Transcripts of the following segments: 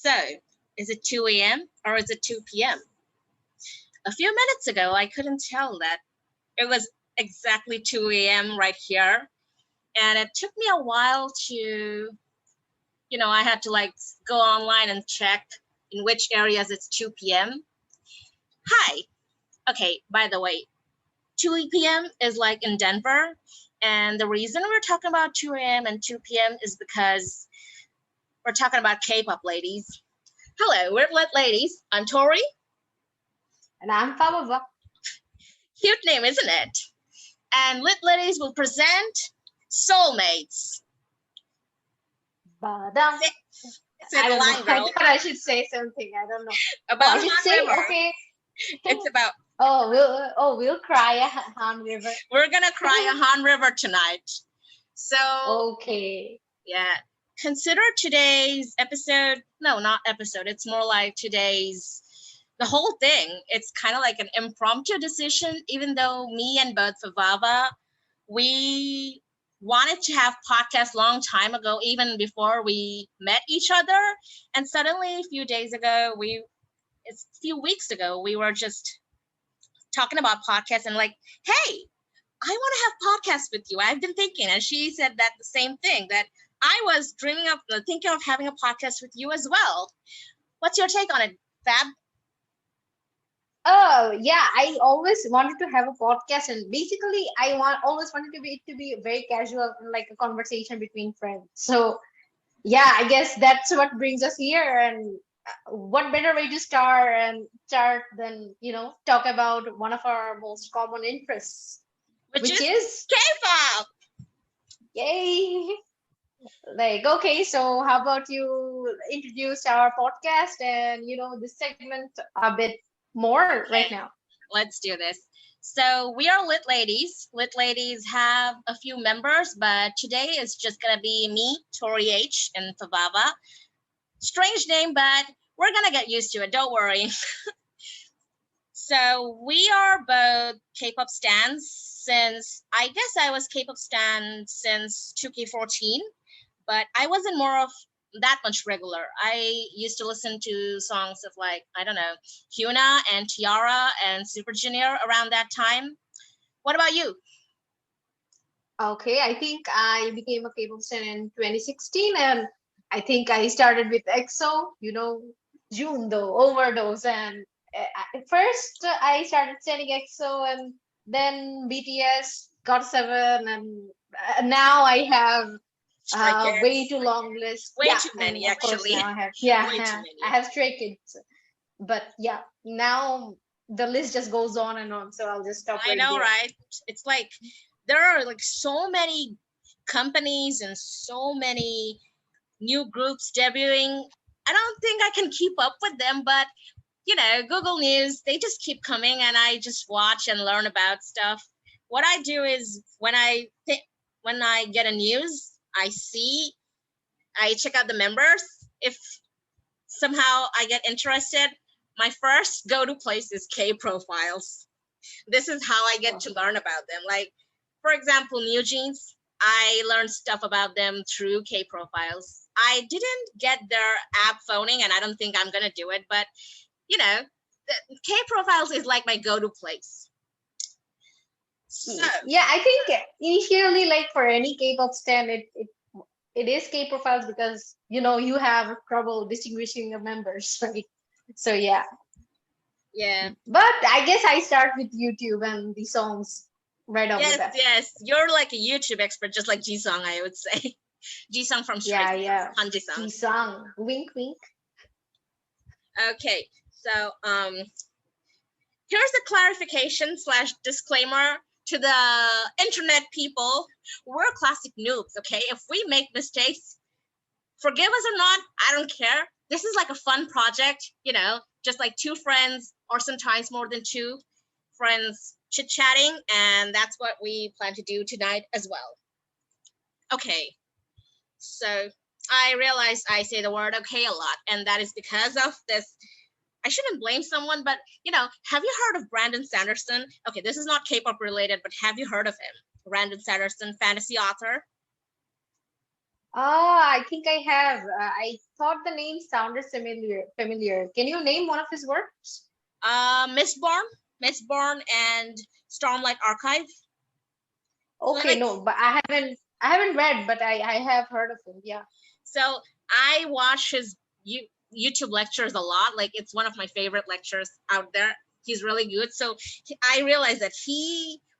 So, is it 2 a.m. or is it 2 p.m.? A few minutes ago, I couldn't tell that it was exactly 2 a.m. right here. And it took me a while to, I had to like go online and check in which areas it's 2 p.m. Hi. Okay, by the way, 2 p.m. is like in Denver. And the reason we're talking about 2 a.m. and 2 p.m. is because we're talking about K-pop ladies. Hello, we're Lit Ladies. I'm Tory. And I'm Fabava. Cute name, isn't it? And Lit Ladies will present Seoul Mates. Badam. I don't know. I thought I should say something. I don't know. About I should say, river. Okay. It's about. We'll cry a Han River. We're gonna cry a Han River tonight. So. Okay. Yeah. Consider today's episode. No, not episode. It's more like the whole thing. It's kind of like an impromptu decision, even though me and both Fabava, we wanted to have podcasts long time ago, even before we met each other. And suddenly a few weeks ago, we were just talking about podcasts and like, hey, I want to have podcasts with you. I've been thinking. And she said that the same thing, that I was thinking of having a podcast with you as well. What's your take on it, Fab? Oh yeah, I always wanted to have a podcast, and basically, always wanted it to be very casual, like a conversation between friends. So yeah, I guess that's what brings us here, and what better way to start than talk about one of our most common interests, which is K-pop. Yay! Like, okay, so how about you introduce our podcast and this segment a bit more right now? Let's do this. So we are Lit Ladies. Lit Ladies have a few members, but today is just gonna be me, Tory H, and Fabava. Strange name, but we're gonna get used to it. Don't worry. So we are both K-pop stans since, I guess I was K-pop stan since 2K14, but I wasn't more of that much regular. I used to listen to songs of like, I don't know, Hyuna and t-ara and Super Junior around that time. What about you? Okay, I think I became a K-pop stan in 2016, and I think I started with EXO, June though, Overdose, and first I started standing EXO, and then BTS, GOT7, and now I have way too long list. Way too many, and actually. Now I have Stray Kids, but yeah, now the list just goes on and on. So I'll just stop. I know, right? It's like there are like so many companies and so many new groups debuting. I don't think I can keep up with them, but Google News, they just keep coming and I just watch and learn about stuff. What I do is when I get a news, I check out the members. If somehow I get interested, my first go-to place is K profiles. This is how I get to learn about them. Like, for example, New Jeans, I learned stuff about them through K profiles. I didn't get their app phoning, and I don't think I'm gonna do it, but K profiles is like my go-to place. So, yeah, I think initially, like for any K-pop stan, it is K profiles because you have trouble distinguishing the members, right? So yeah. But I guess I start with YouTube and the songs right off the bat. Yes, you're like a YouTube expert, just like Jisung, I would say. Jisung from Stray Kids. Yeah. Jisung, wink, wink. Okay, so here's a clarification / disclaimer to the internet people. We're classic noobs, okay? If we make mistakes, forgive us or not, I don't care. This is like a fun project, just like two friends or sometimes more than two friends chit-chatting, and that's what we plan to do tonight as well. Okay, so I realized I say the word okay a lot, and that is because of this. I shouldn't blame someone, but have you heard of Brandon Sanderson? Okay, this is not K-pop related, but have you heard of him? Brandon Sanderson, fantasy author. Ah, I think I have. I thought the name sounded familiar. Familiar. Can you name one of his works? Mistborn, Mistborn, and Stormlight Archive. So Okay, like, no, but I haven't read, but I have heard of him. Yeah. so I watch his YouTube lectures a lot. Like, it's one of my favorite lectures out there. He's really good. So I realized that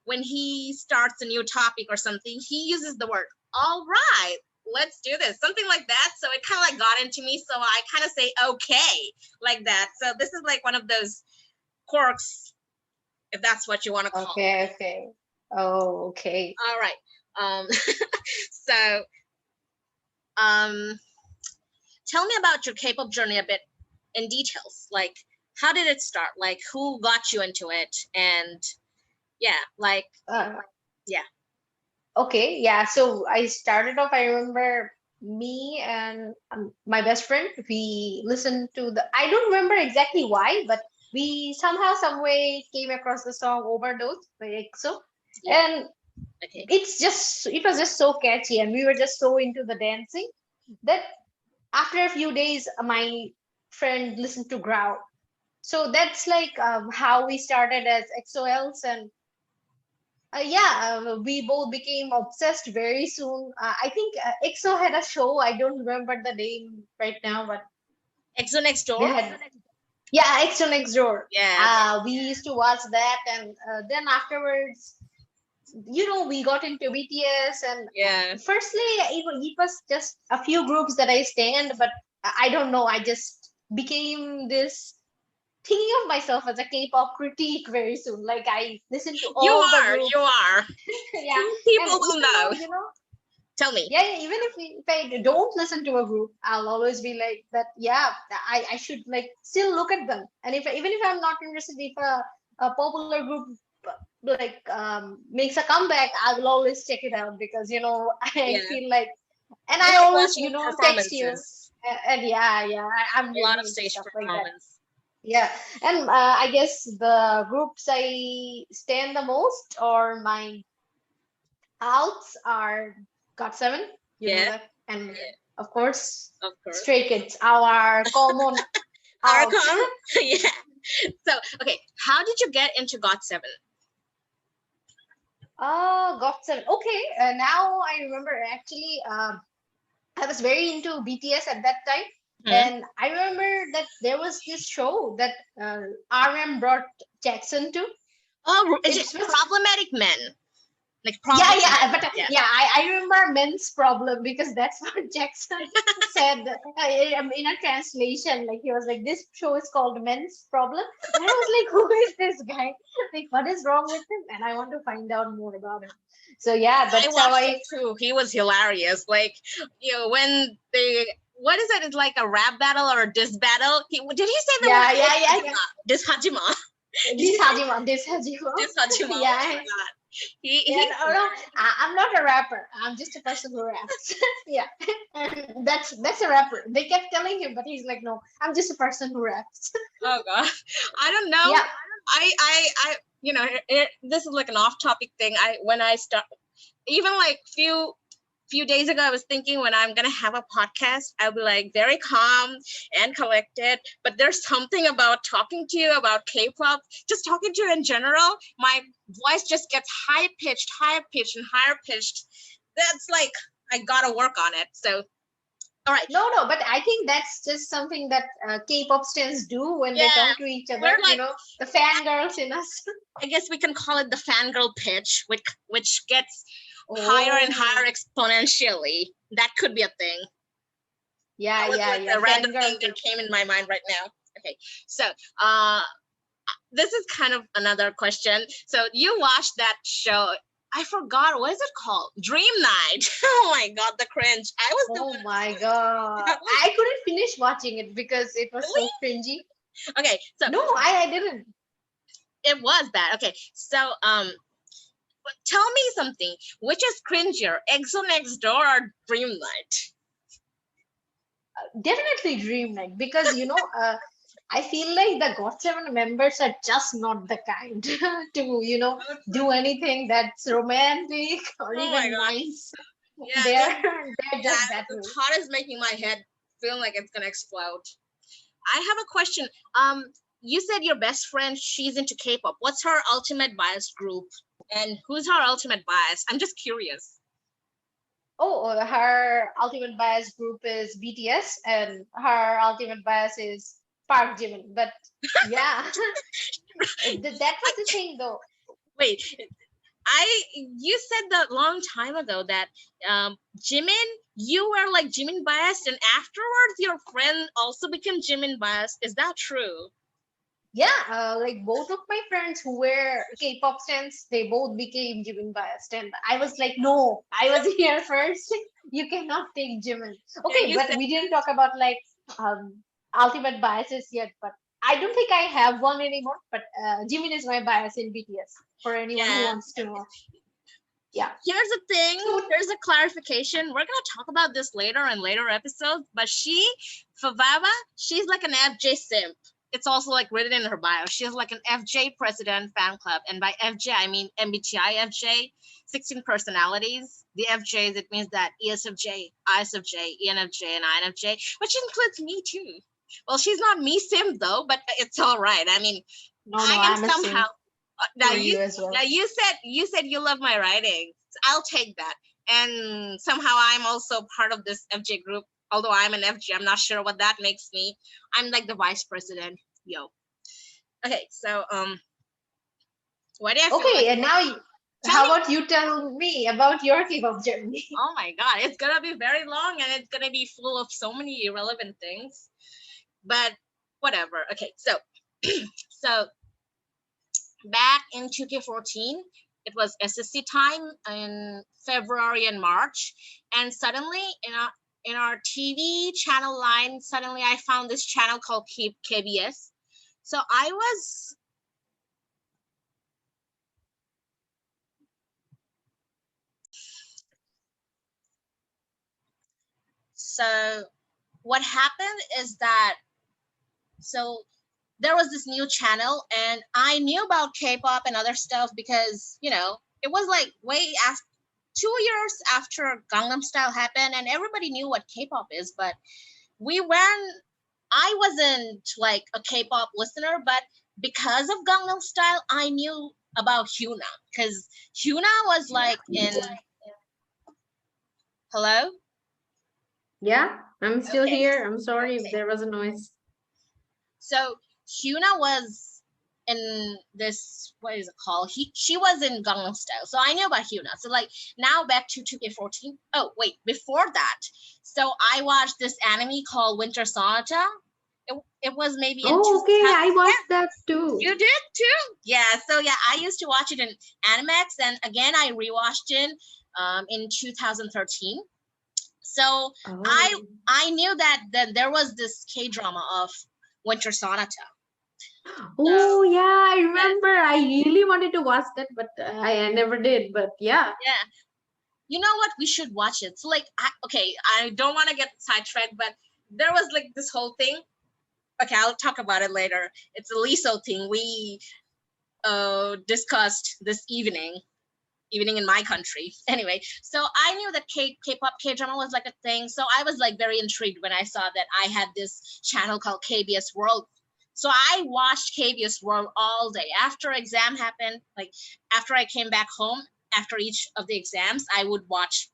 when he starts a new topic or something, he uses the word "all right." Let's do this, something like that. So it kind of like got into me. So I kind of say okay like that. So this is like one of those quirks, if that's what you want to call it. Okay, okay. Oh, okay. All right. So um, tell me about your K-pop journey a bit in details. Like, how did it start? Like, who got you into it? And yeah, like, Uh, yeah, okay, yeah. So I started off, I remember me and my best friend, we listened to I don't remember exactly why, but we somehow, some way came across the song Overdose by EXO. yeah, And okay. it was just so catchy, and we were just so into the dancing that after a few days, my friend listened to Growl. So that's like how we started as XOLs, and yeah, we both became obsessed very soon. I think EXO had a show. I don't remember the name right now, but EXO Next they Door? had, yeah, EXO Next Door. Yeah, We used to watch that, and then afterwards, we got into BTS, and yeah. firstly, it was just a few groups that I stand, but I don't know. I just became this thinking of myself as a K-pop critique very soon. Like I listened to You all the are, you groups. are. Yeah, and People will even though, know. Tell me. yeah, yeah, even if I don't listen to a group, I'll always be like that. Yeah, I should like still look at them, and even if I'm not interested, if a popular group like makes a comeback, I will always check it out because I Yeah, feel like, and you I like always watching text you, performances. and yeah, yeah, I'm A lot of really into stage stuff like that. performance. Yeah, and I guess the groups I stand the most, or my outs, are GOT7, you know Yeah, that, and yeah, of course of course. Stray Kids, our common out. Archon? Yeah. So, okay, how did you get into GOT7? GOT7. Okay, now I remember actually. I was very into BTS at that time, Hmm? and I remember that there was this show that RM brought Jackson to. Oh, is It it was, Problematic Men? Like yeah, Problem yeah, Men? but Yeah. yeah, I remember men's problem because that's what Jackson said in a translation. Like he was like, "This show is called Men's Problem," and I was like, "Who is this guy? Like, what is wrong with him?" And I want to find out more about him. So yeah, I that's how watched I. it too. He was hilarious. Like, when they, what is it? It's like a rap battle or a diss battle. Did he say the word Yeah, yeah, yeah, yeah. Diss Hajima? Did This he say Hajima, this Hajima. diss Hajima? Oh Yeah, my god. yeah, He's no, no, hilarious. I'm not a rapper. I'm just a person who raps. Yeah, and that's a rapper. They kept telling him, but he's like, no, I'm just a person who raps. Oh god. I don't know. Yeah, This is like an off-topic thing. When I start, even like few days ago, I was thinking when I'm gonna have a podcast, I'll be like very calm and collected. But there's something about talking to you about K-pop, just talking to you in general. My voice just gets higher pitched, and higher pitched. That's like I gotta work on it. So, all right, no, no, but I think that's just something that K-pop stars do when they yeah, talk to each we're other. like, The fangirls in us. I guess we can call it the fangirl pitch, which gets higher and Oh, higher exponentially. That could be a thing. yeah, That was yeah, like yeah, a random thing fangirl that pitch. came in my mind right now. Okay, so uh, this is kind of another question. So you watched that show? I forgot, what is it called? Dream Night. Oh my god, the cringe. I was the Oh one. my god, That was I couldn't finish watching it because it was really so cringy. okay. So No, I didn't. it was bad. Okay, so tell me something. Which is cringier, EXO Next Door or Dream Night? Definitely Dream Night because I feel like the GOT7 members are just not the kind to Oh do anything that's romantic or my even god. nice. Yeah, they're yeah, just that the way. thought is making my head feel like it's gonna explode. I have a question. You said your best friend, she's into K-pop. What's her ultimate bias group? And who's her ultimate bias? I'm just curious. Her ultimate bias group is BTS, and her ultimate bias is Park Jimin. But yeah, that was the thing though. Wait, you said that long time ago that Jimin, you were like Jimin biased, and afterwards your friend also became Jimin biased. Is that true? Yeah, like both of my friends who were K-pop fans, they both became Jimin biased, and I was like, no, I was here first. You cannot take Jimin. Yeah, Okay, you but said. we didn't talk about like ultimate biases yet. But I don't think I have one anymore. But Jimin is my bias in BTS. For anyone who Yeah. wants to know, yeah. Here's the thing. So Here's a clarification. We're gonna talk about this later in later episodes. But Fabava, she's like an FJ simp. It's also like written in her bio. She has like an FJ president fan club, and by FJ I mean MBTI FJ, 16 personalities. The FJs, it means that ESFJ, ISFJ, ENFJ, and INFJ, which includes me too. Well, she's not me simp though, but it's all right. I mean, no, I am I'm a somehow. simp Now for you you as now well. you said you love my writing. So I'll take that. And somehow I'm also part of this FJ group. Although I'm an FJ, I'm not sure what that makes me. I'm like the vice president. Yo. Okay, so why do I feel like Okay, and now, tell how me? about you tell me about your K-pop journey? Oh my god, it's gonna be very long and it's gonna be full of so many irrelevant things. But whatever. Okay, so back in 2K14, it was SSC time in February and March, and suddenly in our TV channel line, suddenly I found this channel called KBS. So I was so what happened is that so there was this new channel, and I knew about K-pop and other stuff because it was like way after 2 years after Gangnam Style happened, and everybody knew what K-pop is. But we weren't. I wasn't like a K-pop listener, but because of Gangnam Style, I knew about Hyuna because Hyuna was like in. Hello. Yeah, I'm still Okay. here. I'm sorry if Okay. there was a noise. So Hyuna was in this, what is it called? She was in Gangnam Style, so I knew about Hyuna. So like now back to 2K14. Oh wait, before that, so I watched this anime called Winter Sonata. It was maybe in Oh, okay, 2000. I Yeah, watched that too. you did too. Yeah. So yeah, I used to watch it in Animax, and again I rewatched it in 2013. So I Oh. I knew that there was this K drama of Winter Sonata. So Oh, yeah, I yeah, remember. I really wanted to watch that, but I never did. But yeah. yeah. You know what? We should watch it. So like, okay, I don't want to get sidetracked, but there was like this whole thing. Okay, I'll talk about it later. It's a Liso thing we discussed this evening in my country. Anyway, so I knew that K-pop K-drama was like a thing. So I was like very intrigued when I saw that I had this channel called KBS World. So I watched KBS World all day. After exam happened, like after I came back home, after each of the exams, I would watch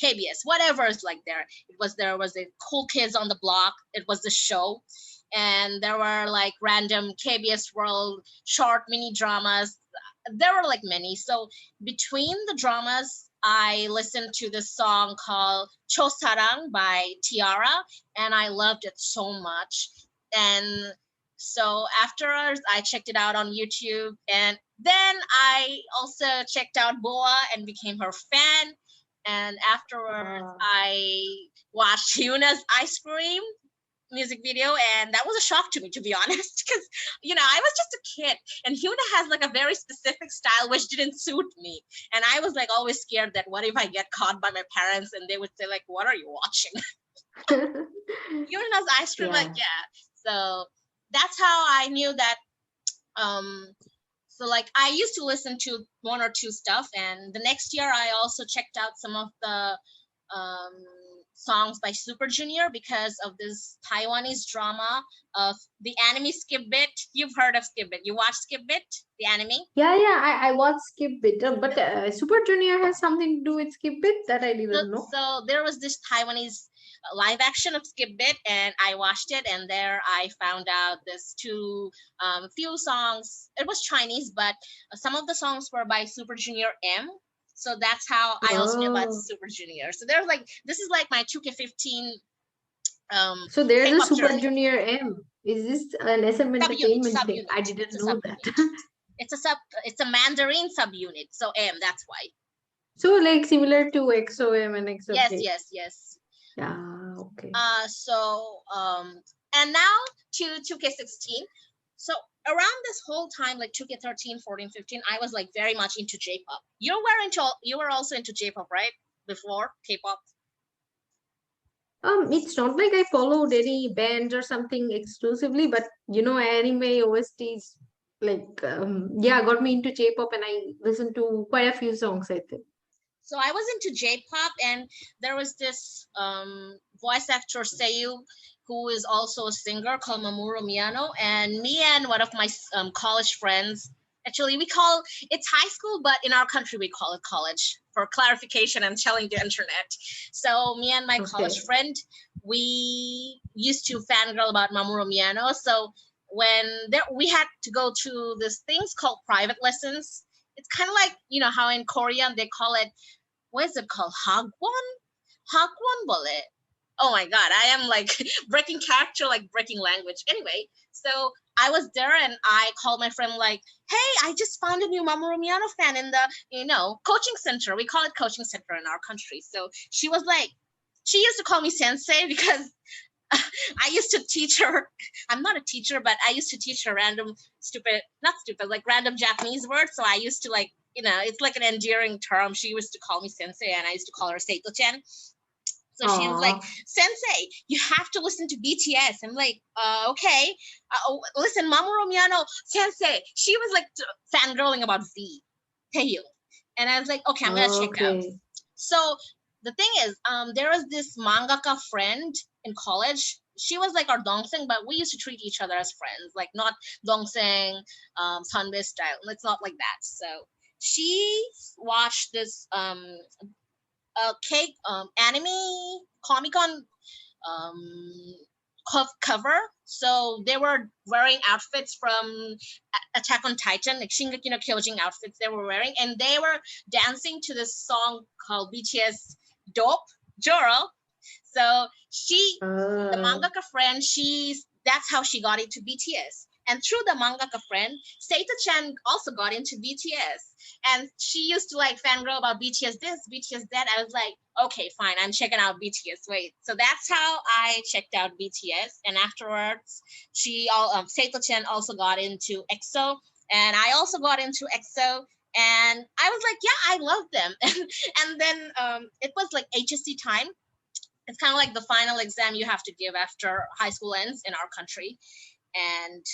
KBS, whatever is like there. There was a Cool Kids on the Block. It was the show, and there were like random KBS World short mini dramas. There were like many. So between the dramas, I listened to this song called Chosarang by T-ara, and I loved it so much. And so afterwards, I checked it out on YouTube, and then I also checked out Boa and became her fan. And afterwards, Uh, I watched Yuna's Ice Cream music video, and that was a shock to me, to be honest, because I was just a kid, and Hyuna has like a very specific style which didn't suit me, and I was like always scared that what if I get caught by my parents and they would say like, "What are you watching?" Hyuna's Ice Cream, like yeah. yeah. So that's how I knew that. Um, So like I used to listen to one or two stuff, and the next year I also checked out some of the um, songs by Super Junior because of this Taiwanese drama of the anime Skip Bit. You've heard of Skip Bit? You watched Skip Bit, the anime? Yeah, yeah, I watched Skip It, but Super Junior has something to do with Skip It that I So, didn't know. so there was this Taiwanese live action of Skip Bit, and I watched it, and there I found out this two few songs. It was Chinese, but some of the songs were by Super Junior M. So that's how I also knew about Oh, Super Junior. So there's like this is like my 2K15 so there's a K-pop Super journey. Junior M. Is this an SM Subunit, entertainment thing? I subunit. It's didn't a know that. subunit. It's a sub. It's a Mandarin subunit. So M. That's why. So like similar to XOM and Yes, XOJ. yes, yes. Yeah, okay. And now to 2K16. So around this whole time, like 2K13, 14, 15, I was like very much into J-pop. You were also into J-pop, right? Before K-pop. It's not like I followed any bands or something exclusively, but anime OSTs like yeah, got me into J-pop and I listened to quite a few songs, I think. So I was into J-pop, and there was this voice actor Seiyu, who is also a singer called Mamoru Miyano, and me and one of my college friends. Actually, we call it's high school, but in our country we call it college. For clarification, I'm telling the internet. So me and my college Okay. friend, we used to fangirl about Mamoru Miyano. So when there, we had to go to these things called private lessons. It's kind of like how in Korean they call it, what is it called? Hagwon? Hagwon bole. Oh my god, I am like breaking character, like breaking language. Anyway, so I was there and I called my friend like, hey, I just found a new Mamoru Miyano fan in the, coaching center. We call it coaching center in our country. So she was like, she used to call me sensei because I used to teach her. I'm not a teacher, but I used to teach her random stupid, not stupid, like random Japanese words. So I used to like, it's like an endearing term. She used to call me sensei, and I used to call her Seito-chan. So she was like, Aw. Sensei, you have to listen to BTS. I'm like, okay. Listen, Mamoru Miyano, Sensei. She was like fangirling about V, Taehyung. And I was like, okay, I'm going to check out. Okay. So the thing is, there was this mangaka friend in college. She was like our dongseng, but we used to treat each other as friends, like not dongseng, sunbae style. It's not like that. So she watched this cake anime Comic Con um cover. So they were wearing outfits from Attack on Titan, like Shingeki no Kyojin outfits they were wearing, and they were dancing to this song called BTS Dope Joro. So the Uh, mangaka friend, that's how she got into BTS. And through the mangaka friend, Seita Chan also got into BTS. And she used to like fangirl about BTS this, BTS that. I was like, okay, fine, I'm checking out BTS. Wait. So that's how I checked out BTS. And afterwards, Seita Chan also got into EXO. And I also got into EXO. And I was like, yeah, I love them. And then it was like HSC time. It's kind of like the final exam you have to give after high school ends in our country. And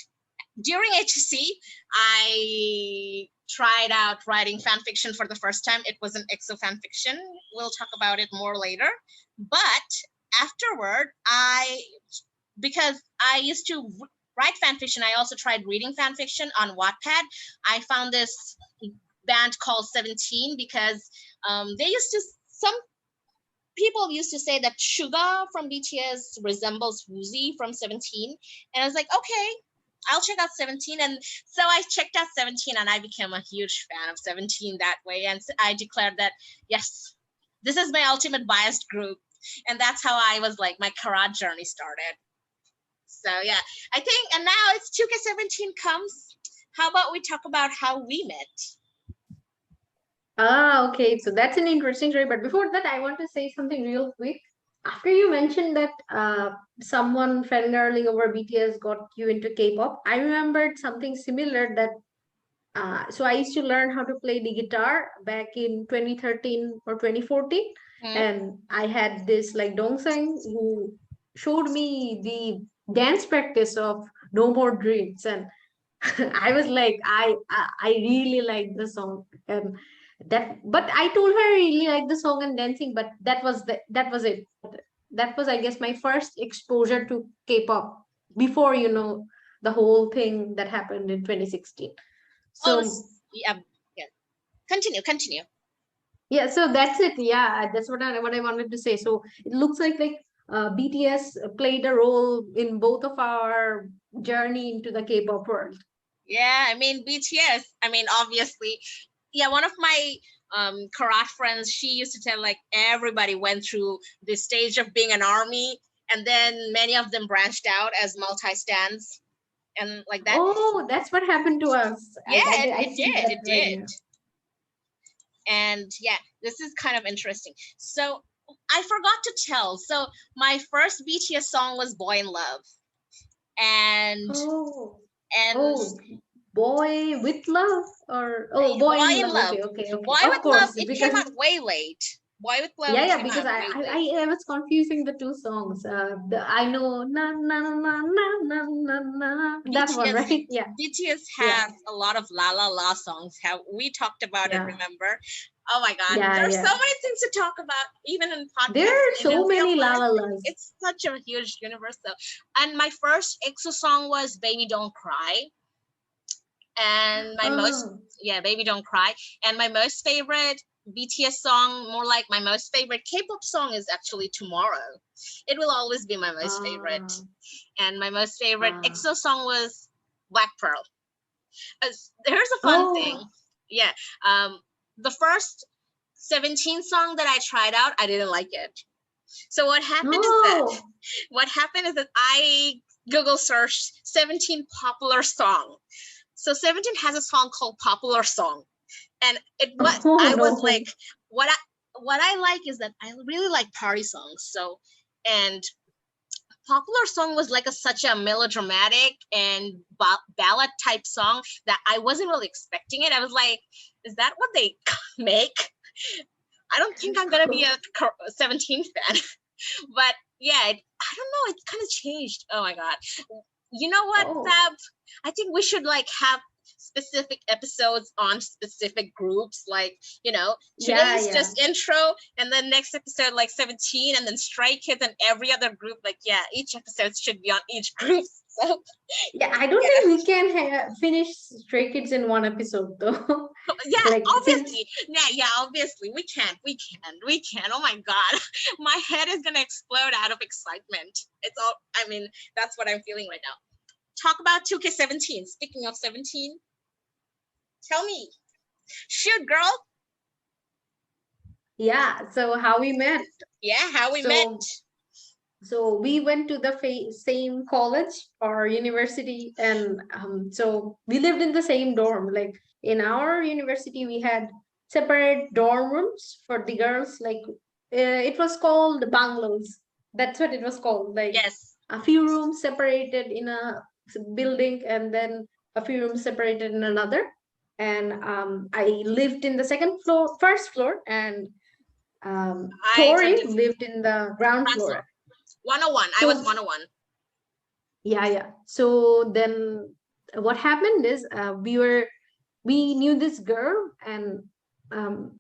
during HSC, I tried out writing fan fiction for the first time. It was an EXO fan fiction. We'll talk about it more later. But afterward, because I used to write fan fiction, I also tried reading fan fiction on Wattpad. I found this band called 17 because they used to, some people used to say that Suga from BTS resembles Woozy from 17. And I was like, okay, I'll check out 17. And so I checked out 17 and I became a huge fan of 17 that way. And I declared that, yes, this is my ultimate biased group. And that's how I was like, my karate journey started. So yeah, I think, and now it's 2K17 comes. How about we talk about how we met? okay. So that's an interesting story. But before that, I want to say something real quick. After you mentioned that someone fangirling over BTS got you into K-pop, I remembered something similar that so I used to learn how to play the guitar back in 2013 or 2014, Hmm? and I had this like dongsang who showed me the dance practice of No More Dreams, and I was like, I really like the song. That, but I told her I really like the song and dancing, but that was it. That was, I guess, my first exposure to K-pop before, the whole thing that happened in 2016. Oh, So yeah, yeah. Continue. yeah, so that's it. Yeah, that's what I wanted to say. So it looks like BTS played a role in both of our journey into the K-pop world. Yeah, I mean BTS. I mean, obviously, yeah. One of my karate friends, she used to tell like everybody went through the stage of being an army, and then many of them branched out as multi stands and like that. Oh, that's what happened to us. Yeah, I it see did. that It right did. now. And yeah, this is kind of interesting. So I forgot to tell. So my first BTS song was "Boy in Love," and Oh, and oh, boy with love, or oh, boy Boy in in love. Love. Okay, okay, okay. Boy Of with Love, course, it came because out way late. Boy with Love yeah, yeah, came because out I, way late. I I was confusing the two songs. I know na na na na na na na that one, BTS right? Yeah, BTS yeah, has a lot of La La La songs. Have we talked about it, yeah, remember? Oh my god. yeah, There's so yeah. many things to talk about, even in There podcasts are and in so real many la life. la las. It's such a huge universe though. And my first EXO song was Baby Don't Cry. And my most Oh, yeah, Baby Don't Cry. And my most favorite BTS song, more like my most favorite K-pop song, is actually Tomorrow. It will always be my most favorite. ah, And my most favorite ah. EXO song was Black Pearl. Here's a fun thing. Oh, Yeah. Um, the first 17 song that I tried out, I didn't like it. So oh, what happened is that I Google searched 17 popular song. So 17 has a song called Popular Song. And oh I was no. like, what I what I like is that I really like party songs. So and Popular Song was like such a melodramatic and ballad type song that I wasn't really expecting it. I was like, is that what they make? I don't think I'm gonna be a 17 fan, but yeah, I don't know. It kind of changed. Oh my god! You know what, Oh, Fab? I think we should like have specific episodes on specific groups. Like, yeah, today's yeah. just intro, and then next episode like 17, and then Stray Kids and every other group. Like, yeah, each episode should be on each group. So Yeah, I don't think yeah, we can finish Stray Kids in one episode though. yeah, Like since obviously, yeah, obviously, we can. Oh my god, my head is gonna explode out of excitement. It's all. I mean, that's what I'm feeling right now. Talk about 2K17. Speaking of 17, tell me, shoot, girl. yeah, so how we met. Yeah, how we met. So so we went to the same college or university, and so we lived in the same dorm. Like in our university we had separate dorm rooms for the girls. Like it was called bungalows. That's what it was called. Like Yes, a few rooms separated in a building, and then a few rooms separated in another. And I lived in the first floor, and I Tori lived in lived in the ground ground floor. floor. 101. I was So 101. yeah, yeah. So then what happened is we knew this girl, and um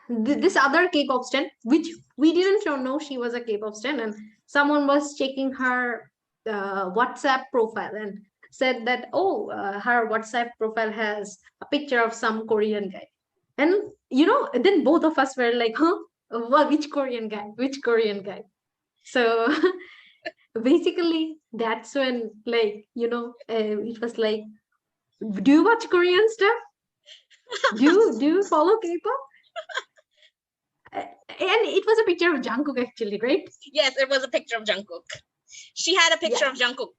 this other K-pop stan, which we didn't know she was a K-pop stan, and someone was checking her WhatsApp profile and said that, oh, her WhatsApp profile has a picture of some Korean guy. And then both of us were like, huh, well, which Korean guy, which Korean guy? So basically that's when, like, it was like, do you watch Korean stuff? Do you follow K-pop? And it was a picture of Jungkook actually, right? Yes, it was a picture of Jungkook. She had a picture Yeah, of Jungkook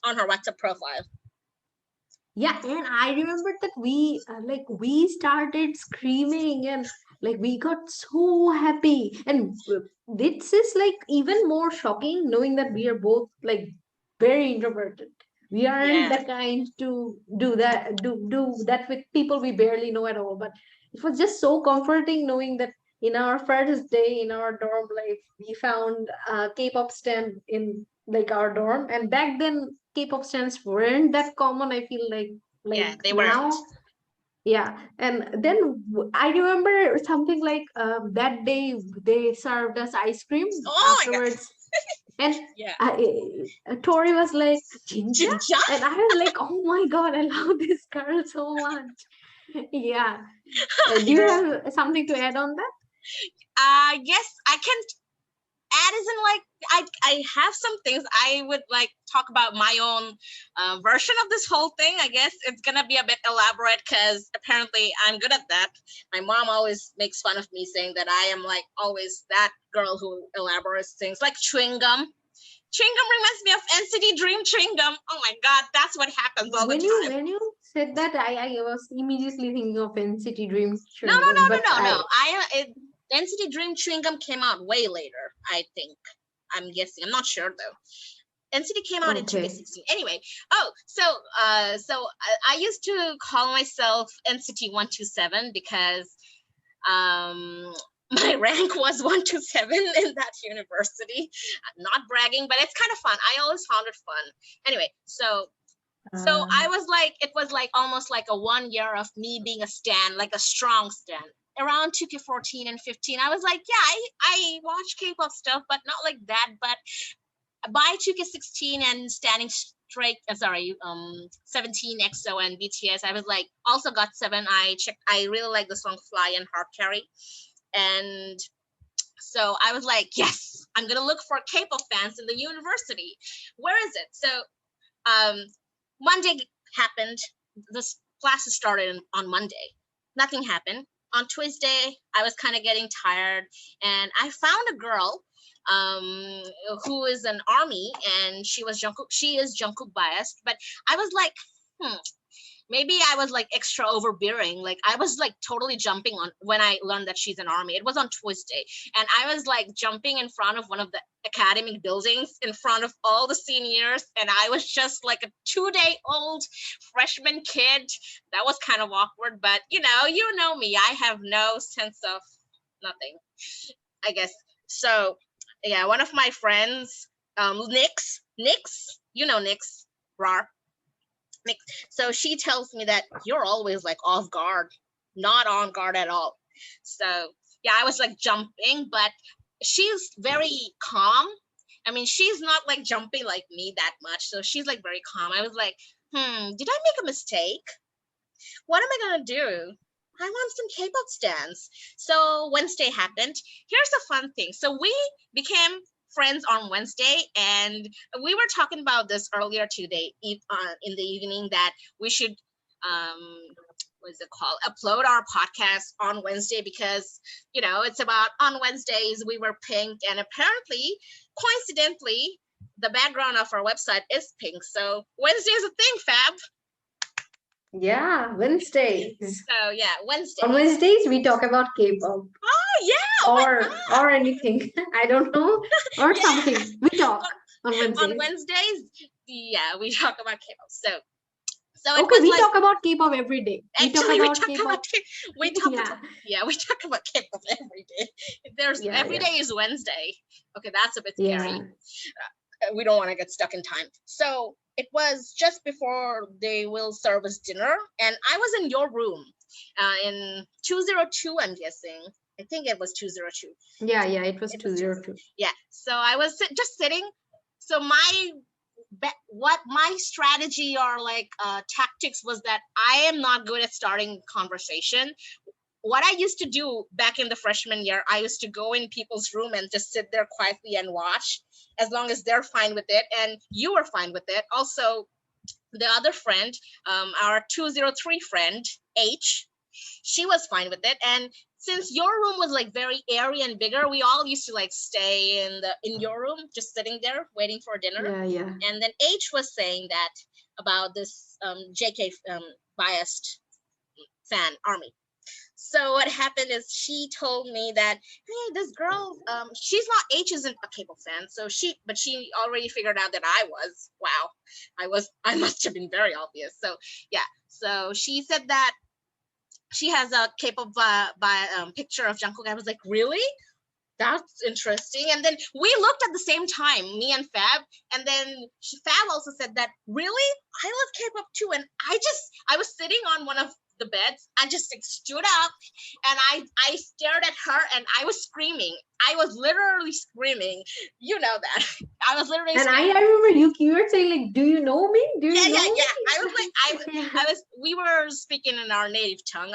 on her WhatsApp profile. yeah. And I remember that we started screaming, and like we got so happy. And this is like even more shocking, knowing that we are both like very introverted. We aren't Yeah. the kind to do that with people we barely know at all. But it was just so comforting knowing that in our first day in our dorm life, we found a K-pop stand in like our dorm. And back then K-pop stands weren't that common, I feel like. Like Yeah, they weren't. now, yeah. And then I remember something like that day they served us ice cream Oh my god. afterwards, and Yeah. Tori was like Jinja, Jinja? and I was like, oh my god, I love this girl so much. Yeah. Do you Yeah. have something to add on that? Yes, I can add is in like I have some things I would like talk about my own version of this whole thing. I guess it's gonna be a bit elaborate because apparently I'm good at that. My mom always makes fun of me saying that I am like always that girl who elaborates things like chewing gum. Chewing gum reminds me of NCT Dream chewing gum. Oh my god, that's what happens all the time. When you said that, I was immediately thinking of NCT Dream No, chewing no, gum, no, but no, no, I no. NCT Dream chewing gum came out way later. I think. I'm guessing. I'm not sure though. NCT came out in okay. 2K16. Anyway, I used to call myself NCT 127 because um my rank was 127 in that university. I'm not bragging, but it's kind of fun. I always found it fun. Anyway, so Uh, I was like, it was like almost like a 1 year of me being a stan, like a strong stan. Around 2K14 and 15, I was like, yeah, I watch K-pop stuff, but not like that. But by 2K16 and standing straight, 17 EXO and BTS, I was like, also got 7. I really like the song Fly and Heart Carry. And so I was like, yes, I'm gonna look for K-pop fans in the university. Where is it? So um, Monday happened. This classes started on Monday. Nothing happened. On Tuesday, I was kind of getting tired, and I found a girl um, who is an army, and she was Jungkook. She is Jungkook biased, but I was like, maybe I was like extra overbearing. Like I was like totally jumping on when I learned that she's an army. It was on Tuesday, and I was like jumping in front of one of the academic buildings in front of all the seniors, and I was just like a 2-day old freshman kid. That was kind of awkward, but you know me. I have no sense of nothing, I guess. So yeah, one of my friends, Nix, you know Nix, Rar. So she tells me that you're always like off guard, not on guard at all. So yeah, I was like jumping, but she's very calm. I mean, she's not like jumping like me that much. So she's like very calm. I was like, did I make a mistake? What am I gonna do? I want some K-pop stands. So Wednesday happened. Here's the fun thing. So we became friends on Wednesday, and we were talking about this earlier today in the evening that we should what is it called? Upload our podcast on Wednesday because it's about on Wednesdays we were pink, and apparently, coincidentally, the background of our website is pink. So Wednesday is a thing, Fab. yeah, Wednesdays. So yeah, On Wednesdays. Wednesdays we talk about K-pop Oh yeah, why not? or anything. I don't know, or Yeah, something. We talk on on Wednesdays. Wednesdays, yeah, we talk about K-pop. So it Okay, was we like talk about K-pop every day. We talk actually we about talk about K-pop. we talk Yeah, about yeah we talk about K-pop every day. There's yeah, every yeah, day is Wednesday. Okay, that's a bit scary. yeah. We don't want to get stuck in time. So it was just before they will serve us dinner, and I was in your room, in 202. I'm guessing. I think it was 202. Yeah, yeah, it was It was 202. 202. Yeah. So I was just sitting. So what my strategy or like tactics was that I am not good at starting conversation. What I used to do back in the freshman year, I used to go in people's room and just sit there quietly and watch as long as they're fine with it and you were fine with it. Also, the other friend, our 203 friend, H, she was fine with it. And since your room was like very airy and bigger, we all used to like stay in your room, just sitting there waiting for dinner. Yeah, yeah. And then H was saying that about this JK biased fan army. So what happened is she told me that, hey, this girl, she's not H isn't a K-pop fan, so she already figured out that I was. Wow, I must have been very obvious. So yeah, so she said that she has a K-pop picture of Jungkook. I was like, really? That's interesting. And then we looked at the same time, me and Fab, and then Fab also said that, really, I love K-pop too. And I was sitting on one of the beds. I just like, stood up, and I stared at her, and I was screaming. I was literally screaming. You know that. I was literally And screaming. I remember you were saying like, "Do you know me? Do you Yeah, know yeah, me?" yeah. I was like, Yeah. we were speaking in our native tongue.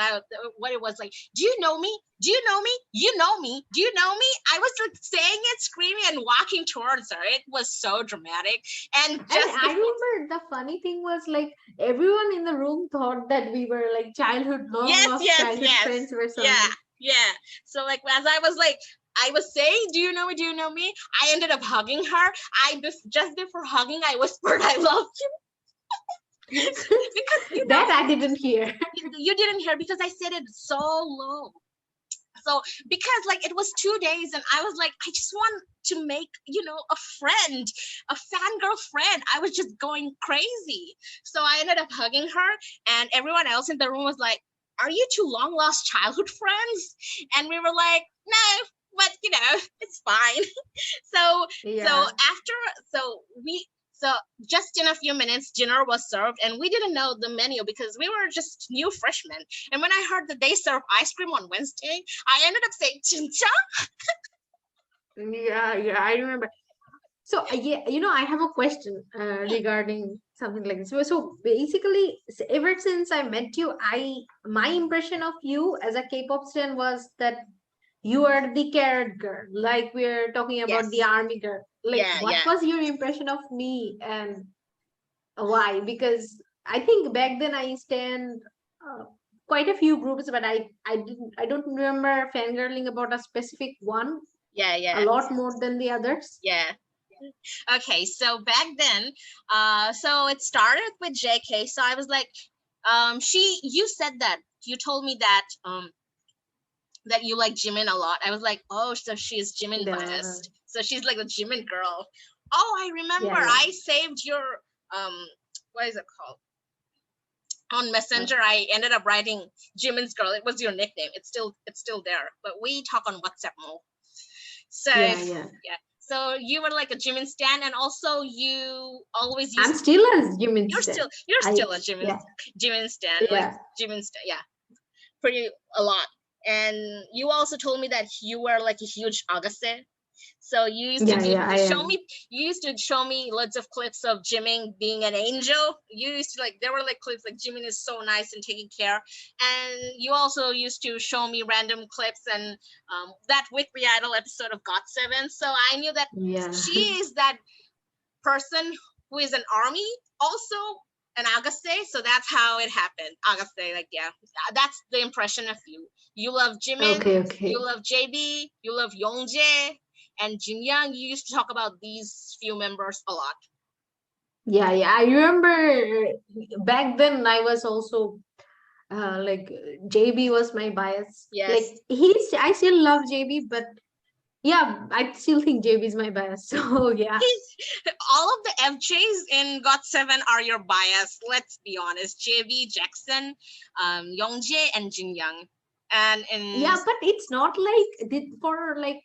What it was like, do you know me? Do you know me? You know me? Do you know me? I was like saying it, screaming, and walking towards her. It was so dramatic. And And just I before, remember the funny thing was like everyone in the room thought that we were like long yes, lost yes, childhood yes, friends or yeah, something. yeah. So like as I was like, I was saying, "Do you know me? Do you know me?" I ended up hugging her. Just before hugging, I whispered, "I love you," because That I didn't hear. you didn't hear because I said it so low. So because like it was 2 days, and I was like, I just want to make a friend, a fangirl friend. I was just going crazy. So I ended up hugging her, and everyone else in the room was like, "Are you two long lost childhood friends?" And we were like, "No, but it's fine." so so Yeah. after so we so just in a few minutes, dinner was served, and we didn't know the menu because we were just new freshmen. And when I heard that they serve ice cream on Wednesday, I ended up saying, "Chincha." Yeah, yeah, I remember. So, yeah, I have a question regarding something like this. So basically, ever since I met you, my impression of you as a K-pop stan was that you are the carrot girl, like we're talking about the Yes. army girl. Like, Yeah, what yeah. was your impression of me and why? Because I think back then I stand quite a few groups, but I don't remember fangirling about a specific one Yeah, a yeah, lot more than the others. yeah. Okay, so back then, so it started with JK. So I was like, you said that you told me that you like Jimin a lot. I was like, oh, so she's Jimin The biased. So she's like the Jimin girl. Oh, I remember. Yeah, yeah. I saved your um, what is it called? On Uh, Messenger, I ended up writing Jimin's girl. It was your nickname. It's still there. But we talk on WhatsApp more. So yeah, yeah. yeah. So you were like a Jimin stan, and also you always I'm used. still a Jimin You're stan. still you're I still a Yeah, Jimin stan, like yeah, Jimin stan. Yeah, pretty a lot. And you also told me that you were like a huge Agase. So yeah, yeah. I am. you used to show me lots of clips of Jimin being an angel. You used to like, there were like clips like Jimin is so nice and taking care. And you also used to show me random clips and that Weekly Idol episode of got7. So I knew that Yeah. she is that person who is an army, also an Agase. So that's how it happened. Agase, like, yeah, that's the impression of you. You love Jimin, Okay, you okay. love JB, you love Yongjae, and Jinyoung. You used to talk about these few members a lot. Yeah, yeah. I remember back then I was also like JB was my bias. Yes. Like I still love JB, but yeah, I still think JB is my bias. So yeah. He's, all of the FJs in got7 are your bias. Let's be honest. JB, Jackson, Yongjae, and Jinyoung. And in Yeah, but it's not like for like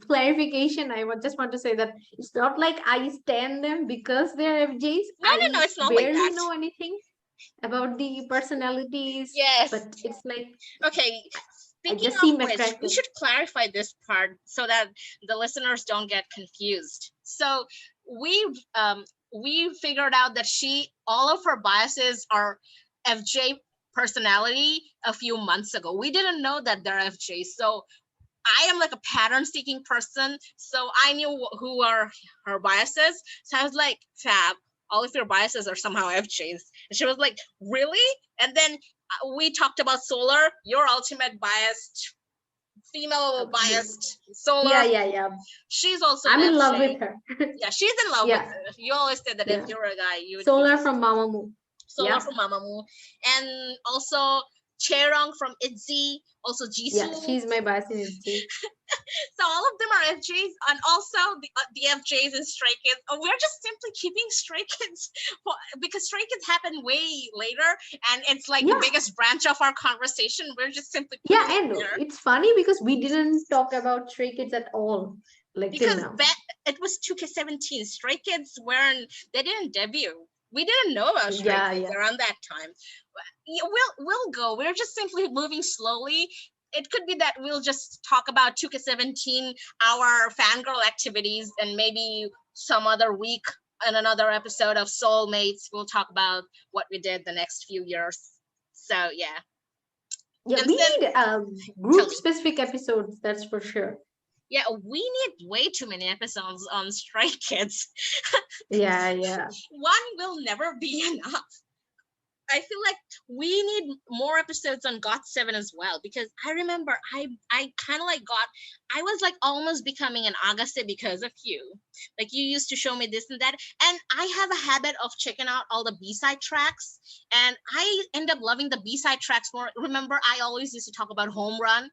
clarification, I would just want to say that it's not like I stand them because they're FJs. no, no, no, I it's not like barely that. know anything about the personalities, Yes. but it's like Okay, I speaking just of seem which, we attractive. should clarify this part so that the listeners don't get confused. So we figured out that all of her biases are FJ personality a few months ago. We didn't know that they're FJ. So I am like a pattern seeking person. So I knew who are her biases. So I was like, Fab, all of your biases are somehow FJs. And she was like, really? And then we talked about Solar, your ultimate biased, female biased Yeah, Solar. yeah, yeah. She's also an I'm in love FJ. with her. Yeah, she's in love with Yeah, her. You always said that if yeah. you're a guy, you would be Solar from Mamamoo. Solar Yeah. from Mamamoo. And also Chaerong from ITZY, also Yeah, Jisoo. she's my bias in it. So all of them are FJs, and also the FJs and Stray Kids. We're just simply keeping Stray Kids because Stray Kids happened way later, and it's like the Yeah. biggest branch of our conversation. We're just simply Yeah, putting it and there it's funny because we didn't talk about Stray Kids at all, like till because now. it was 2K17. Stray Kids they didn't debut. We didn't know about Stray Yeah, Kids yeah. around that time. Yeah, we'll go. We're just simply moving slowly. It could be that we'll just talk about 2K17, our fangirl activities, and maybe some other week in another episode of Seoul Mates, we'll talk about what we did the next few years. So yeah. Yeah, And we since need tell group me, specific episodes, that's for sure. yeah, we need way too many episodes on Stray Kids. Yeah, yeah. One will never be enough. I feel like we need more episodes on GOT7 as well, because I remember I kind of like I was like almost becoming an Agase because of you. Like you used to show me this and that, and I have a habit of checking out all the B-side tracks, and I end up loving the B-side tracks more. Remember, I always used to talk about Home Run.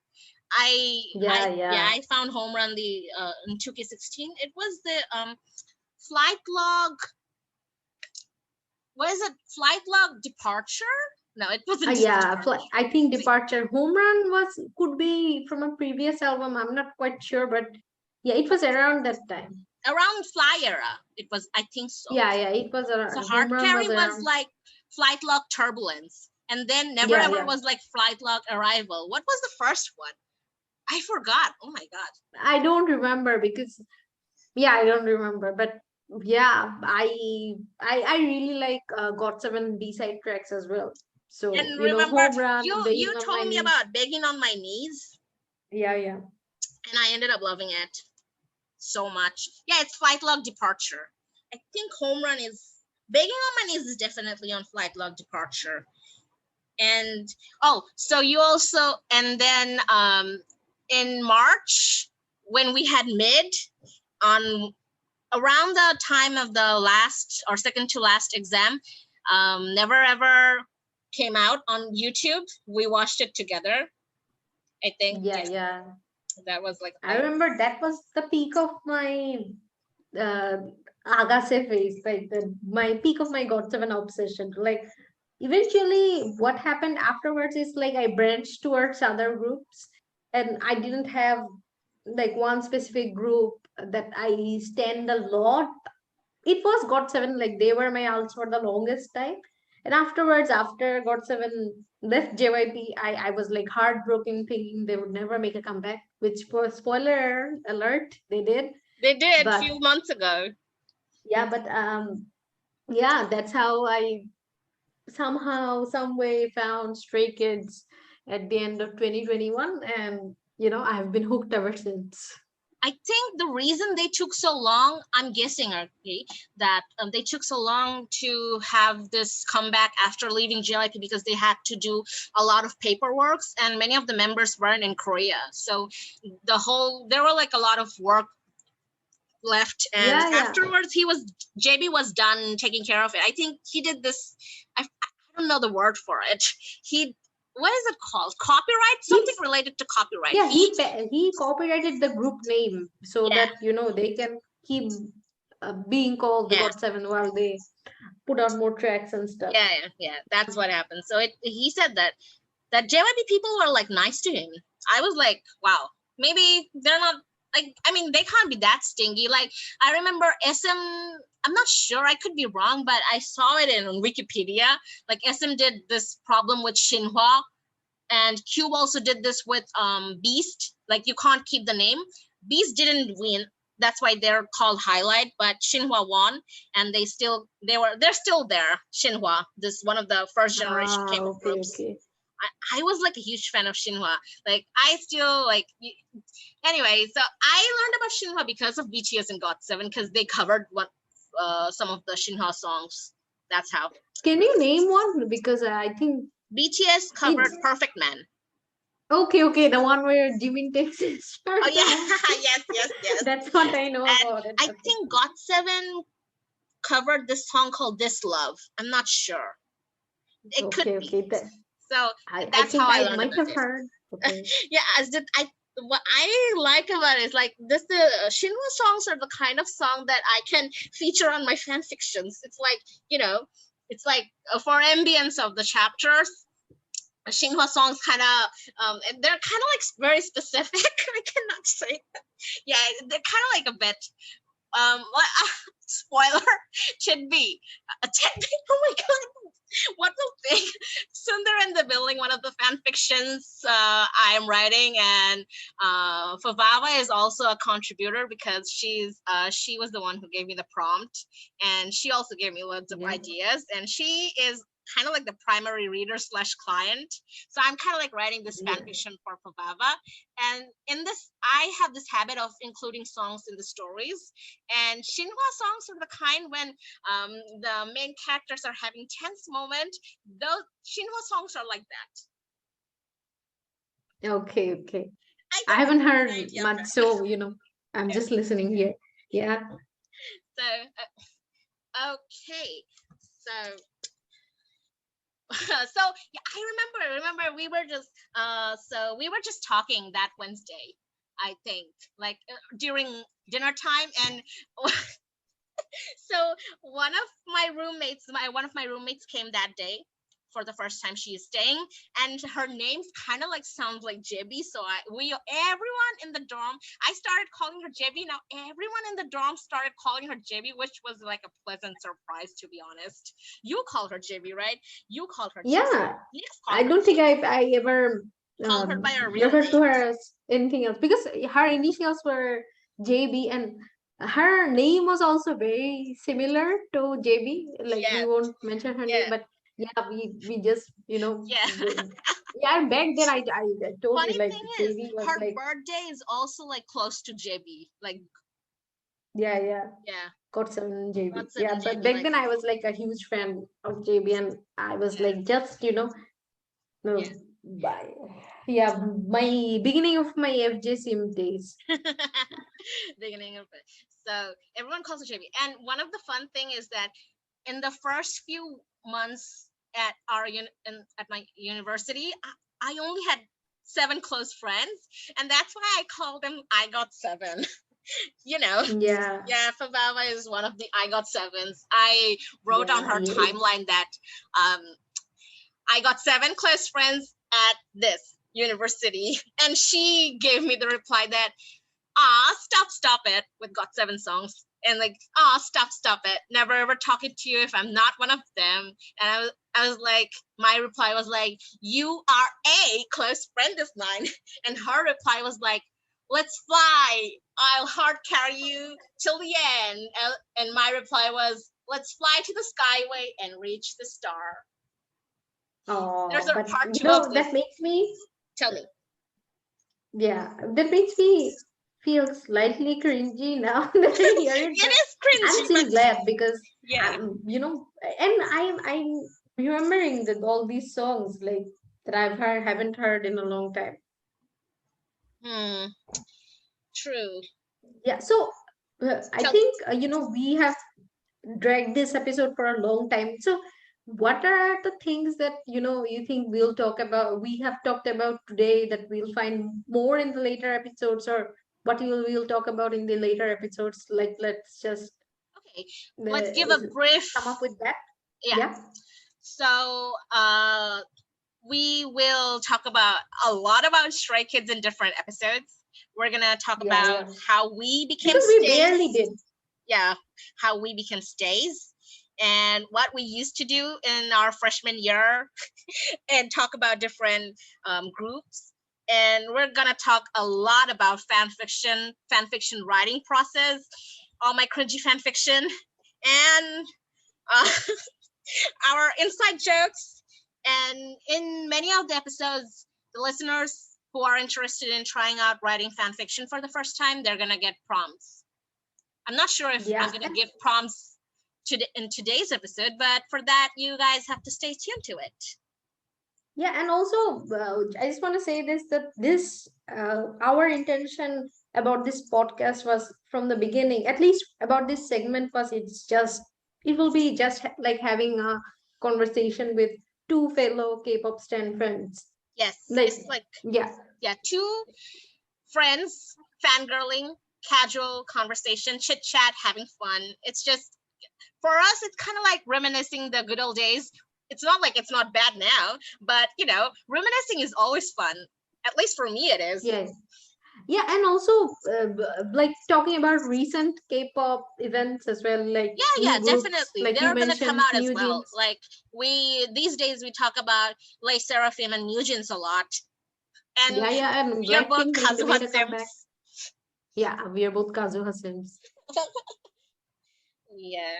Yeah, yeah. I found Home Run in 2K16. It was the flight log. What is it? Flight log departure? No, it wasn't Yeah, departure. I think Departure Home Run could be from a previous album. I'm not quite sure, but yeah, it was around that time. Around Fly era, it was. I think so. Yeah, it was So around. Hard Home Run Carry was was around. like Flight log Turbulence, and then Never Yeah, Ever yeah. was like Flight log Arrival. What was the first one? I forgot. Oh my god. I don't remember because yeah, I don't remember, but yeah, I really like GOT7 B-side tracks as well. So And you know, remember, Home Run, you Begging on My told me Knees. about Begging on My Knees, Yeah, yeah. and I ended up loving it so much. Yeah, it's Flight log Departure. I think Home Run is Begging on My Knees is definitely on Flight log Departure. And so you also, and then in March when we had mid on around the time of the last or second to last exam, Never Ever came out on YouTube. We watched it together. I think Yeah, yeah, yeah. that was like I remember that was the peak of my uh Agase phase, like my peak of my GOT7 obsession. Like eventually what happened afterwards is like I branched towards other groups and I didn't have like one specific group that I stand a lot. It was GOT7, like they were my alts for the longest time. And afterwards, after GOT7 left JYP, I was like heartbroken, thinking they would never make a comeback, which for spoiler alert, they did. they did a But few months ago. yeah, but yeah, that's how I somehow, some way found Stray Kids at the end of 2021. And you know, I've been hooked ever since. I think the reason they took so long, I'm guessing, okay, that they took so long to have this comeback after leaving JYP because they had to do a lot of paperwork, and many of the members weren't in Korea. So there were like a lot of work left, and Yeah, yeah. afterwards JB was done taking care of it. I think he did this. I don't know the word for it. He What is it called? Copyright? Something He related to copyright. Yeah, he copyrighted the group name so Yeah, that you know they can keep being called the yeah. GOT7 while they put out more tracks and stuff. Yeah. That's what happened. So he said that JYP people were like nice to him. I was like, wow, maybe they're not like. I mean, they can't be that stingy. Like I remember SM. I'm not sure. I could be wrong, but I saw it in Wikipedia. Like SM did this problem with Shinhwa, and Cube also did this with Beast. Like you can't keep the name. Beast didn't win. That's why they're called Highlight, but Shinhwa won, and they're still there. Shinhwa, this one of the first generation Ah, K-pop okay, groups. okay. I was like a huge fan of Shinhwa. Like I still like. Anyway, so I learned about Shinhwa because of BTS and GOT7 because they covered some of the Shinhwa songs. That's how Can you name one? Because I think BTS covered it's Perfect Man. okay, okay. The one where Jimin takes his shirt Oh off. yeah, yes. That's what I know And about it. I Okay. think GOT7 covered this song called This Love. I'm not sure. It could Okay, be. okay. So I that's how think I I learned might about have it. heard. Okay. Yeah, as did I. What I like about it is like this. The Shinhwa songs are the kind of song that I can feature on my fan fictions. It's like, you know, it's like for ambience of the chapters. Shinhwa songs kind of they're kind of like very specific. I cannot say. Yeah, they're kind of like a bit what spoiler Chidby. Chidby, oh my god, what will think? Soon they're in the building, one of the fan fictions I am writing, and Fabava is also a contributor because she was the one who gave me the prompt, and she also gave me loads of Yeah. ideas, and she is kind of like the primary reader slash client. So I'm kind of like writing this fan Yeah. fiction for Fabava, and in this I have this habit of including songs in the stories, and Shinhwa songs are the kind when the main characters are having tense moment. Those Shinhwa songs are like that. Okay. Okay. I I don't haven't know the heard idea of much, that. so I'm Yeah. just listening here. Yeah. So okay, so so yeah, I remember we were just talking that Wednesday, I think, like during dinner time, and so one of my roommates came that day for the first time. She is staying, and her name kind of like sounds like JB. So everyone in the dorm, I started calling her JB. Now everyone in the dorm started calling her JB, which was like a pleasant surprise, to be honest. You call her JB, right? You call her JB. Yeah. Yes, call I her don't think JB. I ever Call her by her real referred to name. her as anything else because her initials were JB, and her name was also very similar to JB. Like, we Yes, won't mention her name, yeah, but yeah, we just yeah. yeah. Back then, I told you Funny like thing is, JB was her like, birthday is also like close to JB. Like, yeah, yeah, got some JB. got Yeah, seven but JB. back Like, then I was like a huge fan of JB, and I was yeah, like just yeah. no, by yeah, my beginning of my FJ sim days. Beginning of it. So everyone calls it JB. And one of the fun thing is that in the first few months at at my university, I only had 7 close friends, and that's why I called them I got seven. you know, Yeah, yeah, Fabava is one of the I got sevens. I wrote on yeah, her yeah. timeline that um, I got 7 close friends at this university, and she gave me the reply that stop it with got 7 songs. And like, stop it. Never ever talking to you if I'm not one of them. And I was like, my reply was like, you are a close friend of mine. And her reply was like, let's fly. I'll hard carry you till the end. And my reply was, let's fly to the skyway and reach the star. There's Oh, a but part two of this. that makes me, Tell me. yeah, that makes me feel slightly cringy now that I hear it. It But is I'm cringy, still but glad because yeah. and I'm remembering that all these songs like that haven't heard in a long time. Hmm. True. Yeah, so I Tell me. think we have dragged this episode for a long time. So, what are the things that you think we have talked about today that we'll find more in the later episodes, or what we'll talk about in the later episodes? Like, let's just Okay, let's give a come up brief. with that. Yeah. Yeah, So, we will talk about a lot about Stray Kids in different episodes. We're gonna talk about yeah. how we became Because we barely stays. did. Yeah, how we became stays, and what we used to do in our freshman year, and talk about different groups. And we're gonna talk a lot about fan fiction writing process, all my cringy fan fiction, and uh, our inside jokes. And in many of the episodes, the listeners who are interested in trying out writing fan fiction for the first time, they're gonna get prompts. I'm not sure if I'm Yeah, gonna give prompts in today's episode, but for that, you guys have to stay tuned to it. yeah, and also I just want to say this that this our intention about this podcast was from the beginning, at least about this segment, was it will be just like having a conversation with two fellow K-pop stan friends. Yes, Like, it's like, yeah, yeah, two friends fangirling, casual conversation, chit chat, having fun. It's just, for us, it's kind of like reminiscing the good old days. It's not like it's not bad now, but reminiscing is always fun. At least for me, it is. yeah, yeah, and also like talking about recent K-pop events as well, like Yeah, new yeah, groups, definitely. like you They're gonna come mentioned, out as New well. Jeans. Like we these days we talk about Lay Seraphim and Nugents a lot, and Yeah, yeah, and we are both Blackpink Kazuha made a comeback. Sims. Yeah, we are both Kazuha Sims. Yeah.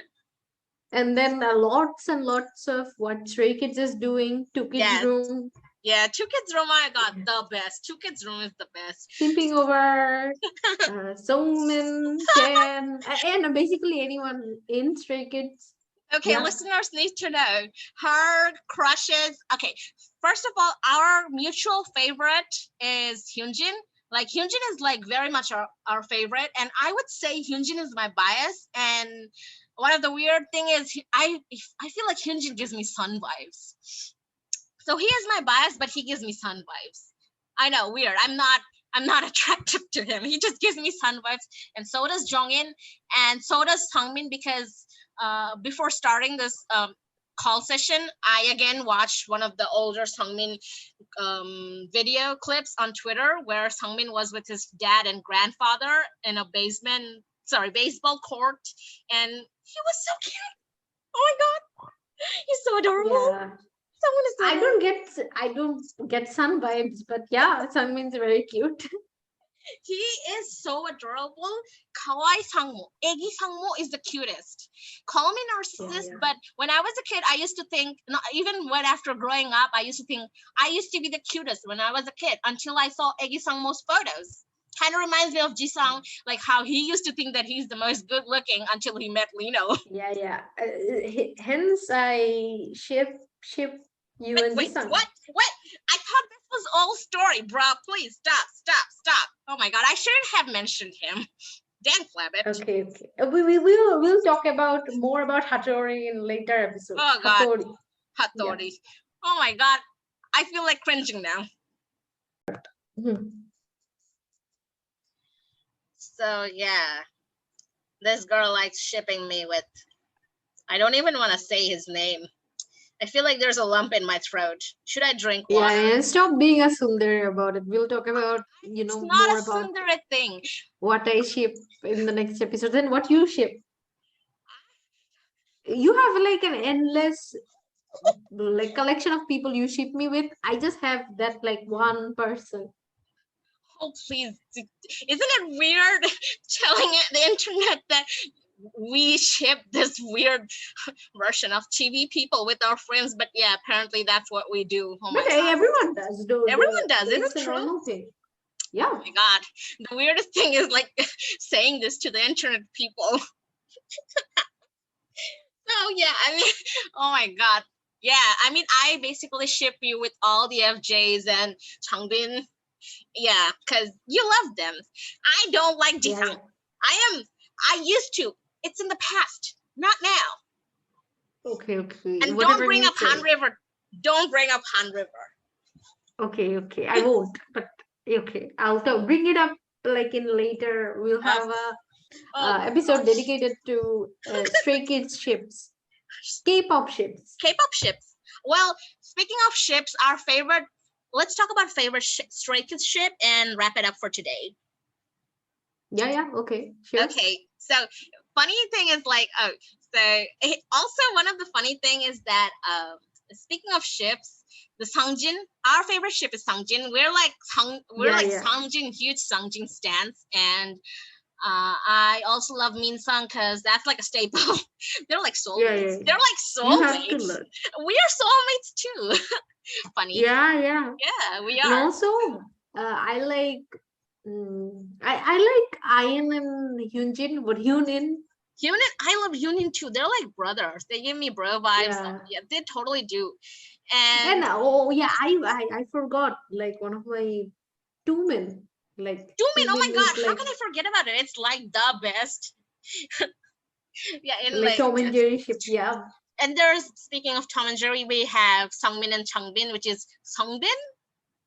And then lots and lots of what Stray Kids is doing, Two Kids Yes. Room, Yeah. Two Kids Room, I got the best. Two Kids Room is the best. simping over Songmin, Chen, and basically anyone in Stray Kids. Okay, Yeah, listeners need to know her crushes. Okay, first of all, our mutual favorite is Hyunjin. Like Hyunjin is like very much our favorite, and I would say Hyunjin is my bias. And one of the weird thing is I feel like Hyunjin gives me Sun vibes. So he is my bias, but he gives me Sun vibes. I know, weird. I'm not attracted to him. He just gives me Sun vibes, and so does Jongin, and so does Sungmin because before starting this call session, I again watched one of the older Sungmin video clips on Twitter where Sungmin was with his dad and grandfather in a baseball court, and he was so cute. Oh my god, he's so adorable. yeah. Someone is so adorable. I don't get Sun vibes, but yeah, Sunmin's very cute. He is so adorable. Kawaii Sangmo. Egi Sangmo is the cutest. Call me Yeah, narcissist, yeah. but when I was a kid, I used to think, no, even when after growing up, I used to think I used to be the cutest when I was a kid until I saw Egi Sangmo's photos. Kind of reminds me of Jisung, like how he used to think that he's the most good looking until he met Lino. Yeah, yeah. Hence, I ship you and Wait, Jisung. what? I thought this was all story, bro. Please stop. Oh my god, I shouldn't have mentioned him. Damn Flabbit. Okay, okay. We'll talk about more about Hattori in later episodes. Oh god, Hattori. Yeah. Hattori. Oh my god, I feel like cringing now. Mhm. So yeah, this girl likes shipping me with. I don't even want to say his name. I feel like there's a lump in my throat. Should I drink Yeah, water? and stop being a tsundere about it. We'll talk about, It's not more a about sundere thing. what I ship in the next episode and what you ship. You have like an endless like collection of people you ship me with. I just have that like one person. Oh please, isn't it weird telling the internet that we ship this weird version of TV people with our friends? But yeah, apparently that's what we do. Oh But my god, everyone does, though. everyone does. Is It's it a true? normal thing. Oh Yeah. my god, the weirdest thing is like saying this to the internet people. Oh yeah, I mean, oh my god, yeah. I mean, I basically ship you with all the FJs and Changbin. Yeah, because you love them. I don't like Yeah, Jisung. yeah. I used to. It's in the past, not now. Okay, okay. And don't Whatever bring you up Han say. River. Don't bring up Han River. Okay, okay. I won't. But okay, I'll bring it up like in later. We'll Uh, have a oh episode gosh. dedicated to Stray Kids ships, K-pop ships. K-pop ships. Well, speaking of ships, our favorite. Let's talk about favorite Stray Kids ship and wrap it up for today. Yeah, yeah. Okay, sure. Okay, so funny thing is like, also one of the funny thing is that speaking of ships, the Sungjin, our favorite ship is Sungjin. We're Yeah, like yeah. Sungjin, huge Sungjin stans, and I also love Min Sung because that's like a staple. They're like Yeah, soulmates. yeah. They're like You have to soulmates. learn. We are soulmates too. Funny. Yeah, yeah. Yeah, we And are. also, I like. I like Ian and Hyunjin, but Hyunin. Hyunin, I love Hyunin too. They're like brothers. They give me bro vibes. Yeah. Yeah, they totally do. And And oh yeah, I forgot like one of my two men. Like Doomin, two oh my men is god, how like can I forget about it? It's like the best. Yeah, in like like Tom and Jerry ship. Yeah. And there's, speaking of Tom and Jerry, we have Sungmin and Changbin, which is Songbin,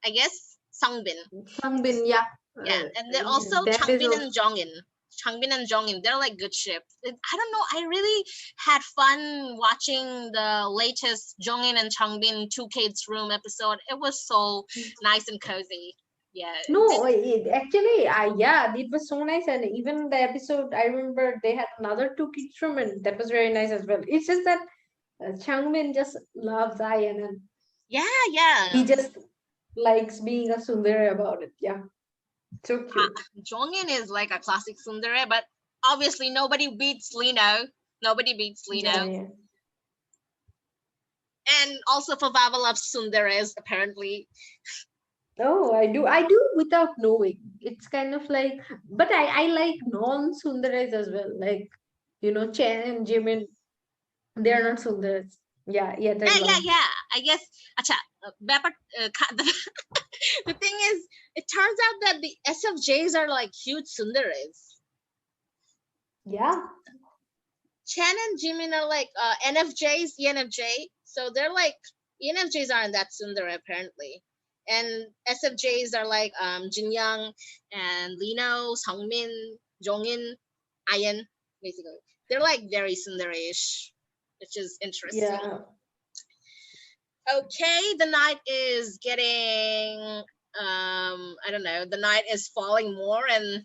I guess. Songbin. Sangbin, yeah. Yeah, and then also That is Changbin also, and Jongin. Changbin and Jongin, they're like good ships. I don't know. I really had fun watching the latest Jongin and Changbin Two Kids Room episode. It was so nice and cozy. Yeah. no, actually, yeah, it was so nice. And even the episode, I remember they had another two kids from, and that was very nice as well. It's just that Changmin just loves Ian, and Yeah, he yeah. just likes being a tsundere about it. Yeah, so cute. Jongin is like a classic tsundere, but obviously nobody beats Lino. Nobody beats Yeah, Lino. yeah. And also Fabava loves tsunderes, apparently. Oh, I do without knowing. It's kind of like, but I like non-sundares as well. Like, Chen and Jimin, they're not sundares. Yeah, yet I Yeah, yeah, love. yeah. I guess, acha, the thing is, it turns out that the SFJs are like huge tsunderes. Yeah, Chan and Jimin are like NFJs, ENFJ. So they're like, ENFJs aren't that tsundere apparently. And SFJs are like Jinyoung and Lino, Sungmin, Jongin, Ayan, basically. They're like very tsundere-ish, which is interesting. yeah, Okay, the night is getting I don't know, the night is falling more, and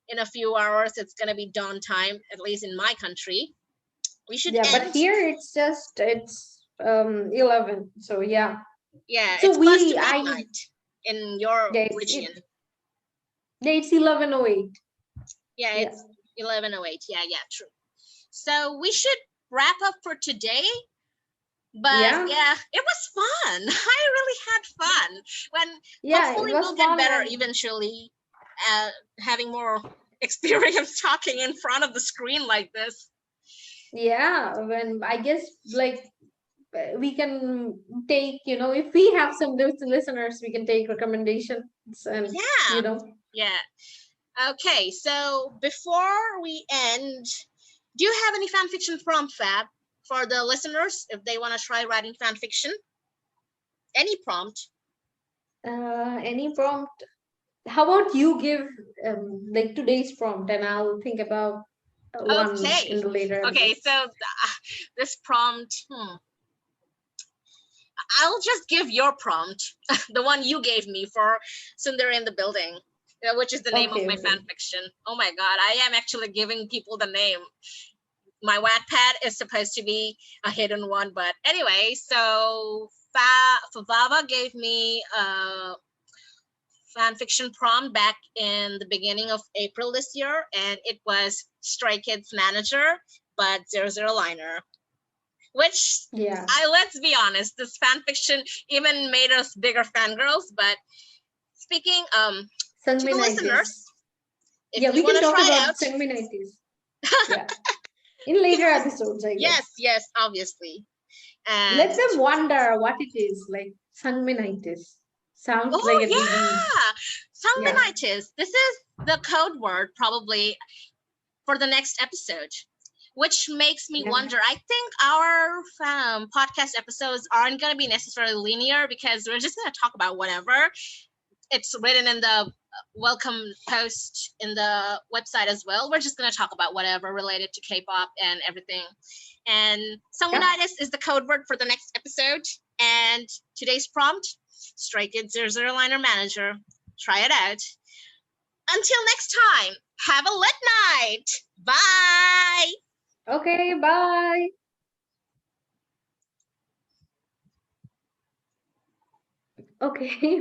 in a few hours it's gonna be dawn time, at least in my country. We should yeah. But end. here it's 11. So yeah. Yeah, So it's close we to I midnight in your yeah, region. it's 11:08. Yeah, Yeah, it's 11:08. Yeah, yeah, true. So we should wrap up for today. But yeah, yeah, it was fun. I really had fun. When yeah. It hopefully was we'll get fun, better and eventually, having more experience talking in front of the screen like this. yeah. When I guess like we can take, if we have some listeners, we can take recommendations and you Yeah, know. yeah. Okay, so before we end, do you have any fan fiction prompt, Fab, for the listeners if they want to try writing fan fiction? Any prompt? Any prompt? How about you give like today's prompt, and I'll think about one in Okay. the later Okay, so episodes. this prompt, I'll just give your prompt, the one you gave me for Sundar in the Building, which is the name of Okay, my fan okay. fiction. Oh my god, I am actually giving people the name. My Wattpad is supposed to be a hidden one, but anyway, so Favava gave me a fan fiction prompt back in the beginning of April this year, and it was Stray Kids Manager, but zero liner. Which, Yeah, let's be honest, this fan fiction even made us bigger fangirls. But speaking to the Sangminitis. listeners, if Yeah, you we want can to talk try about out, Sangminitis. Yeah, in later episodes, I yes, guess. yes, obviously. Let And them wonder what it is. Like Sangminitis sounds like oh a disease. yeah, Yeah, Sangbenitis. This is the code word probably for the next episode, which makes me yeah, wonder. I think our podcast episodes aren't going to be necessarily linear because we're just going to talk about whatever. It's written in the welcome post in the website as well. We're just going to talk about whatever related to K-pop and everything. And yeah. Songwanitis is the code word for the next episode. And today's prompt, Stray Kids Zero Liner Manager. Try it out. Until next time, have a lit night. Bye. Okay, bye. Okay.